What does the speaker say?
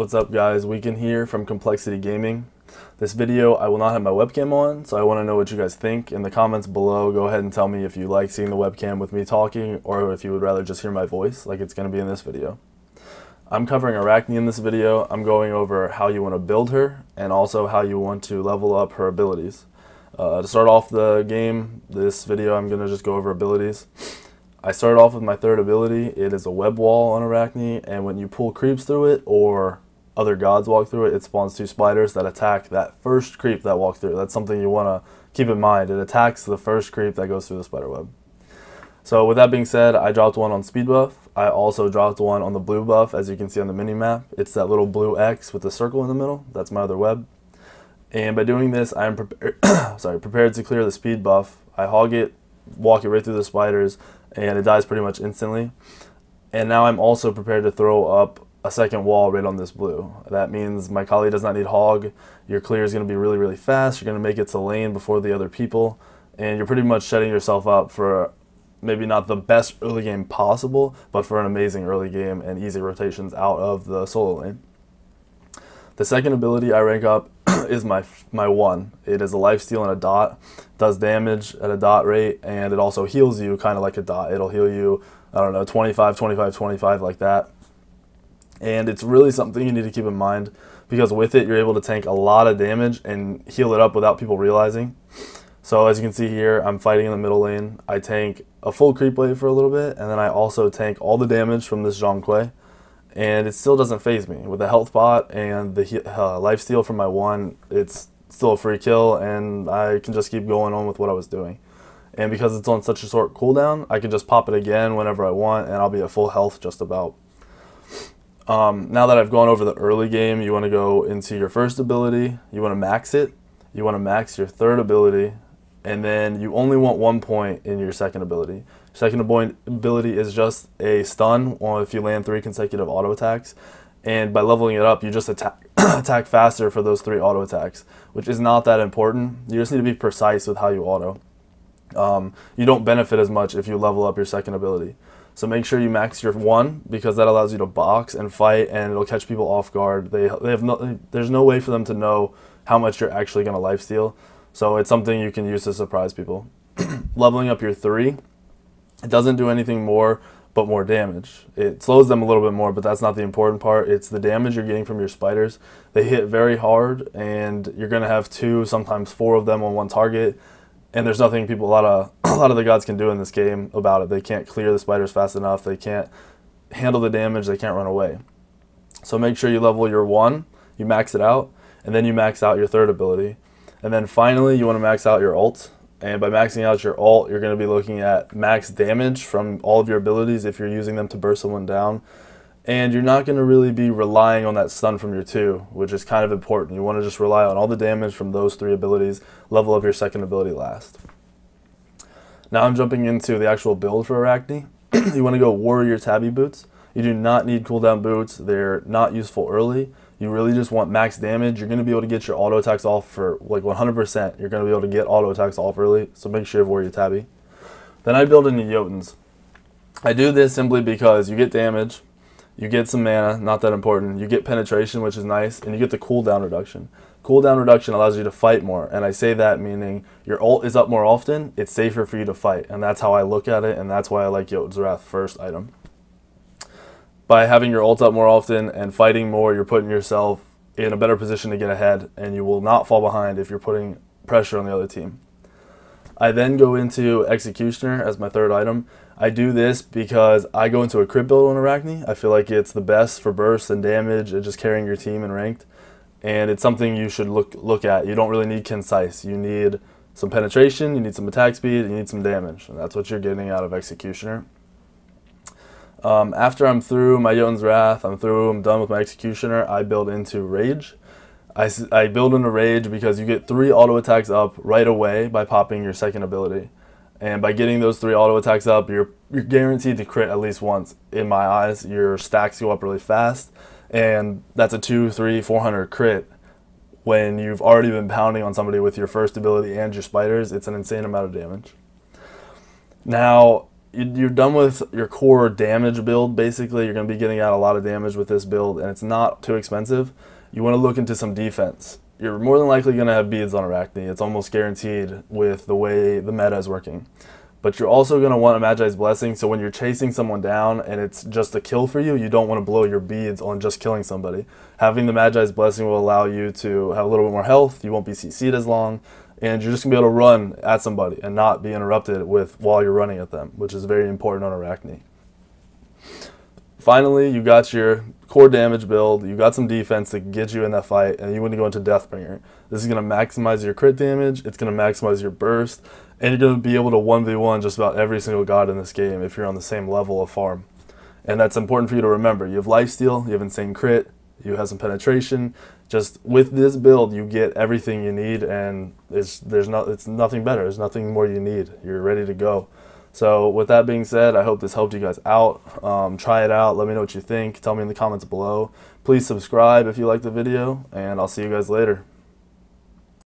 What's up guys, Weekend here from Complexity Gaming. This video I will not have my webcam on, so I want to know what you guys think. In the comments below, go ahead and tell me if you like seeing the webcam with me talking or if you would rather just hear my voice like it's going to be in this video. I'm covering Arachne in this video. I'm going over how you want to build her and also how you want to level up her abilities. To start off the game, this video I'm going to just go over abilities. I started off with my third ability. It is a web wall on Arachne, and when you pull creeps through it or other gods walk through it, it spawns 2 spiders that attack that first creep that walked through. That's something you want to keep in mind. It attacks the first creep that goes through the spider web. So with that being said, I dropped one on speed buff. I also dropped one on the blue buff, as you can see on the mini map. It's that little blue X with the circle in the middle. That's my other web. And by doing this, I am prepared to clear the speed buff. I hog it, walk it right through the spiders, and it dies pretty much instantly. And now I'm also prepared to throw up a second wall right on this blue. That means my Kali does not need hog. Your clear is going to be really, really fast. You're going to make it to lane before the other people, and you're pretty much setting yourself up for maybe not the best early game possible, but for an amazing early game and easy rotations out of the solo lane. The second ability I rank up is my one. It is a lifesteal and a dot. Does damage at a dot rate, and it also heals you kind of like a dot. It'll heal you, I don't know, 25, 25, 25 like that. And it's really something you need to keep in mind, because with it you're able to tank a lot of damage and heal it up without people realizing. So as you can see here, I'm fighting in the middle lane. I tank a full creep wave for a little bit, and then I also tank all the damage from this Zhongque. And it still doesn't phase me. With the health bot and the lifesteal from my one, it's still a free kill, and I can just keep going on with what I was doing. And because it's on such a short cooldown, I can just pop it again whenever I want, and I'll be at full health just about. Now that I've gone over the early game, you want to go into your first ability, you want to max it, you want to max your third ability, and then you only want 1 point in your second ability. Second ability is just a stun if you land 3 consecutive auto attacks, and by leveling it up you just attack faster for those 3 auto attacks, which is not that important. You just need to be precise with how you auto. You don't benefit as much if you level up your second ability. So make sure you max your 1, because that allows you to box and fight, and it'll catch people off guard. There's no way for them to know how much you're actually going to lifesteal, so it's something you can use to surprise people. Leveling up your 3, it doesn't do anything more but more damage. It slows them a little bit more, but that's not the important part. It's the damage you're getting from your spiders. They hit very hard, and you're going to have 2, sometimes 4 of them on one target. And there's nothing a lot of the gods can do in this game about it. They can't clear the spiders fast enough. They can't handle the damage. They can't run away. So make sure you level your 1, you max it out, and then you max out your third ability. And then finally, you want to max out your ult. And by maxing out your ult, you're going to be looking at max damage from all of your abilities if you're using them to burst someone down. And you're not going to really be relying on that stun from your 2, which is kind of important. You want to just rely on all the damage from those 3 abilities, level up your second ability last. Now I'm jumping into the actual build for Arachne. You want to go Warrior Tabby boots. You do not need cooldown boots. They're not useful early. You really just want max damage. You're going to be able to get your auto attacks off for like 100%. You're going to be able to get auto attacks off early, so make sure you have Warrior Tabby. Then I build into Jotuns. I do this simply because you get damage, you get some mana, not that important, you get penetration, which is nice, and you get the cooldown reduction. Cooldown reduction allows you to fight more, and I say that meaning your ult is up more often, it's safer for you to fight, and that's how I look at it, and that's why I like Jotun's Wrath first item. By having your ult up more often and fighting more, you're putting yourself in a better position to get ahead, and you will not fall behind if you're putting pressure on the other team. I then go into Executioner as my third item. I do this because I go into a crit build on Arachne. I feel like it's the best for burst and damage and just carrying your team in ranked. And it's something you should look at. You don't really need concise. You need some penetration, you need some attack speed, you need some damage. And that's what you're getting out of Executioner. After I'm through my Jotun's Wrath, I'm done with my Executioner, I build into Rage. I build into Rage because you get 3 auto attacks up right away by popping your second ability. And by getting those 3 auto attacks up, you're guaranteed to crit at least once. In my eyes, your stacks go up really fast, and that's a 200, 300, 400 crit. When you've already been pounding on somebody with your first ability and your spiders, it's an insane amount of damage. Now, you're done with your core damage build. Basically, you're going to be getting out a lot of damage with this build, and it's not too expensive. You want to look into some defense. You're more than likely going to have beads on Arachne. It's almost guaranteed with the way the meta is working. But you're also going to want a Magi's Blessing, so when you're chasing someone down and it's just a kill for you, you don't want to blow your beads on just killing somebody. Having the Magi's Blessing will allow you to have a little bit more health, you won't be CC'd as long, and you're just going to be able to run at somebody and not be interrupted with while you're running at them, which is very important on Arachne. Finally, you got your core damage build, you got some defense to get you in that fight, and you want to go into Deathbringer. This is going to maximize your crit damage, it's going to maximize your burst, and you're going to be able to 1v1 just about every single god in this game if you're on the same level of farm. And that's important for you to remember. You have lifesteal, you have insane crit, you have some penetration. Just with this build, you get everything you need, and it's nothing better. There's nothing more you need. You're ready to go. So with that being said, I hope this helped you guys out. Try it out. Let me know what you think. Tell me in the comments below. Please subscribe if you like the video, and I'll see you guys later.